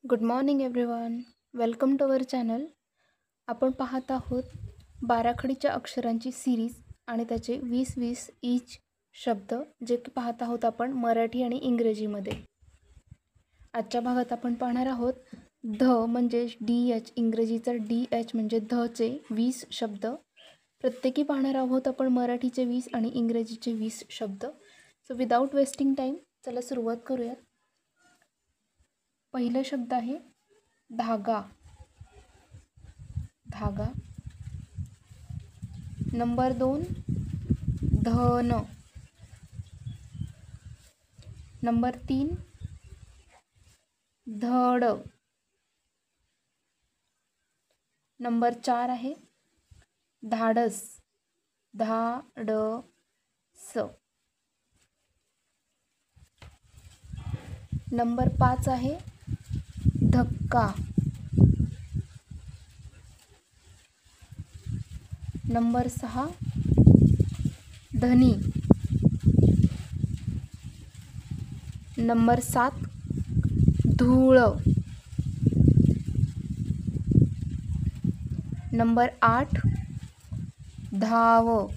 Good morning everyone. Welcome to our channel. आपण पाहत आहोत बाराखडीच्या अक्षरांची सिरीज आणि त्याचे 20-20 ईच शब्द जे की पाहत आहोत आपण मराठी आणि इंग्रजीमध्ये. आजच्या भागात आपण पाहणार आहोत ध म्हणजे DH, इंग्रजीचा DH म्हणजे धचे 20 शब्द. प्रत्येकी पाहणार आहोत आपण मराठीचे 20 आणि इंग्रजीचे 20 शब्द. सो विदाऊट वेस्टिंग टाईम चला सुरुवात करूयात. पहिला शब्द आहे धागा. धागा. नंबर 2 धन. नंबर 3 धड. नंबर 4 आहे धाडस. धाडस. नंबर 5 आहे धक्का. नंबर 6 धनी. नंबर 7 धूळ. नंबर 8 धाव.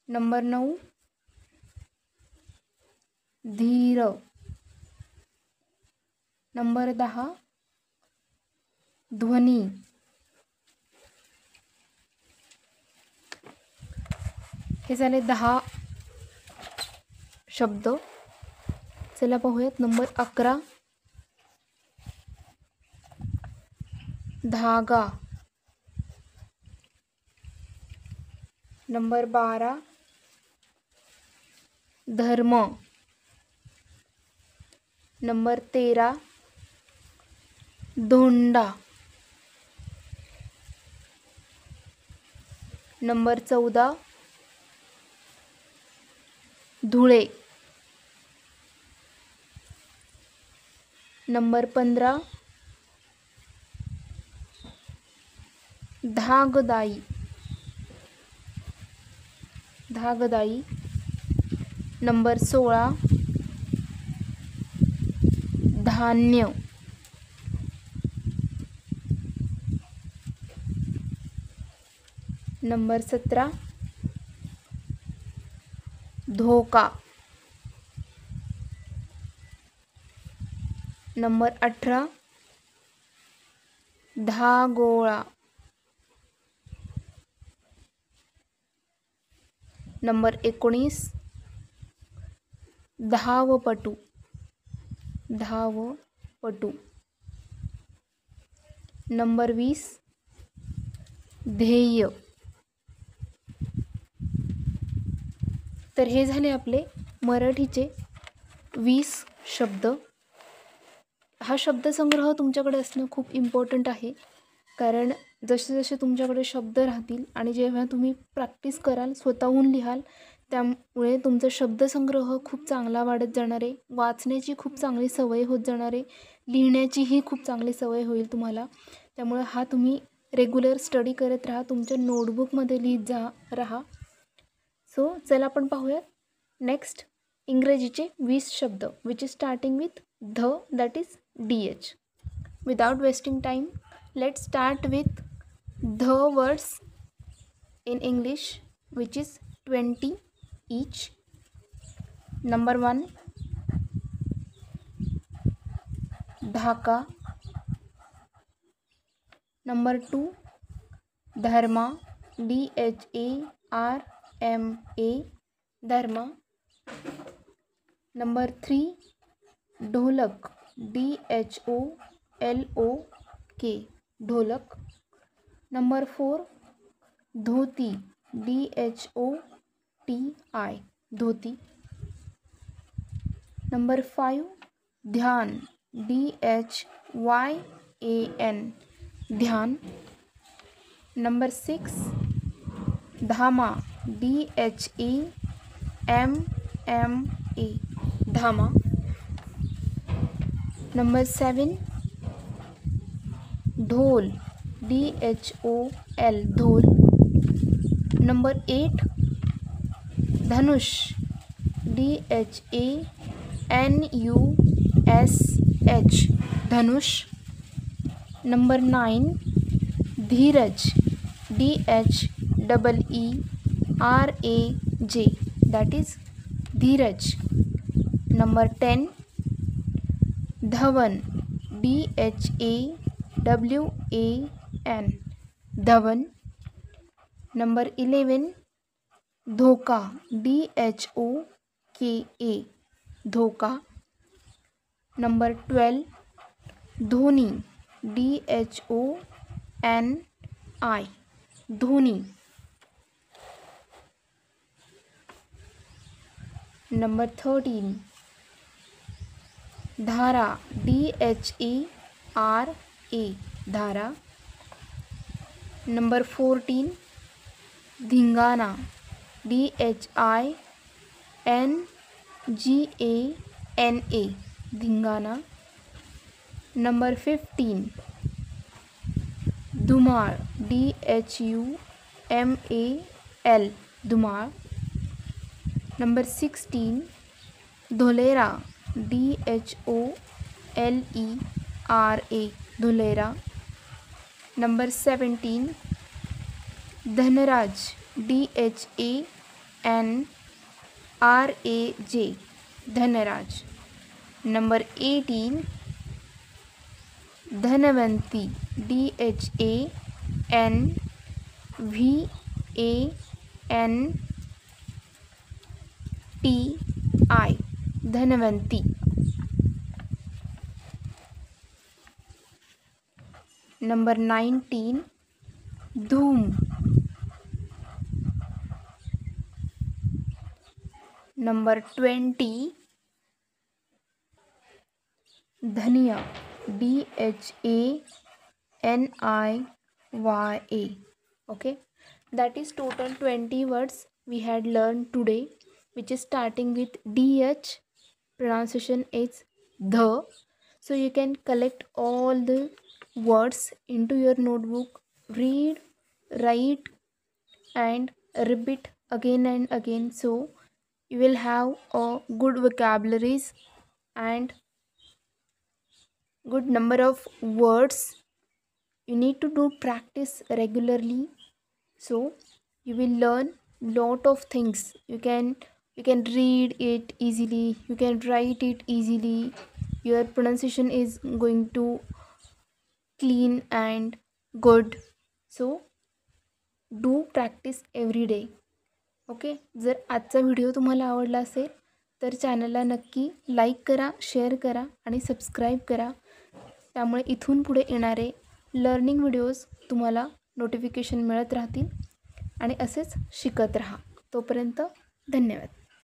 नंबर 9 धीर. नंबर 10 ध्वनी. हे झाले 10 शब्द. चला पाहूयात. नंबर 11 धागा. नंबर 12 धर्म. नंबर 13 धोंडा. नंबर 14 धुळे. नंबर 15 धागदाई. धागदाई. नंबर 16 धान्य. नंबर 17 धोका. नंबर 18 धागोळा. नंबर 19 धावपटू. धावपटू. नंबर 20 ध्येय. तर हे झाले आपले मराठीचे 20 शब्द. हा शब्दसंग्रह तुमच्याकडे असणं खूप इम्पॉर्टंट आहे, कारण जसे जसे तुमच्याकडे शब्द राहतील आणि जेव्हा तुम्ही प्रॅक्टिस कराल, स्वतःहून लिहाल, त्यामुळे तुमचा शब्दसंग्रह खूप चांगला वाढत जाणार आहे. वाचण्याची खूप चांगली सवय होत जाणार आहे. लिहिण्याचीही खूप चांगली सवय होईल तुम्हाला. त्यामुळे हा तुम्ही रेग्युलर स्टडी करत राहा. तुमच्या नोटबुकमध्ये लिहित राहा. सो चला आपण पाहूयात नेक्स्ट इंग्रजीचे 20 शब्द विच इज स्टार्टिंग विथ ध, that is DH. Without wasting time let's start with ध words in English which is 20 each. Number 1 dhaka. Number 2 dharma. DHARMA. dharma. Number 3 dholak. DHOLOK. dholak. Number 4 dhoti. DHOTI. Dhoti. Number 5 ध्यान. DHYAN. ध्यान. Number 6 धामा. DHAMMA. धामा. Number 7 ढोल. DHOL. ढोल. Number 8 Dhanush. DHANUSH. DSH Dhanush. Number 9 Dheeraj, DHEERAJ, that is Dheeraj. Number 10 Dhawan, DHAWAN, Dhawan. Number 11 धोका, DHOKA, धोका. Number 12 Dhoni, DHONI, Dhoni. Number 13 धारा, DHARA, धारा. Number 14 धिंगाना, DHINGANA, धिंगाना. Number 15 Dhumal, DHUMAL, Dhumal. Number 16 Dholera, DHOLERA, Dholera. Number 17 Dhanraj, DHANRAJ, Dhanraj. Number 18 Dhanwanti, DHANVANTI, Dhanwanti. Number 19 धूम. Number 20 धनिया, DHANIYA. Okay, that is total 20 words we had learned today, which is starting with DH. Pronunciation is the. So you can collect all the words into your notebook, read, write and repeat again and again, so you will have a good vocabularies and good number of words. You need to do practice regularly, so you will learn lot of things. You can read it easily, you can write it easily, your pronunciation is going to clean and good. So do practice every day. Okay, जर आजचा video तुम्हाला आवडला असेल तर चॅनलला नक्की like करा, share करा आणि सबस्क्राईब करा. त्यामुळे इथून पुढे येणारे लर्निंग व्हिडिओज तुम्हाला नोटिफिकेशन मिळत राहतील आणि असेच शिकत राहा. तोपर्यंत धन्यवाद.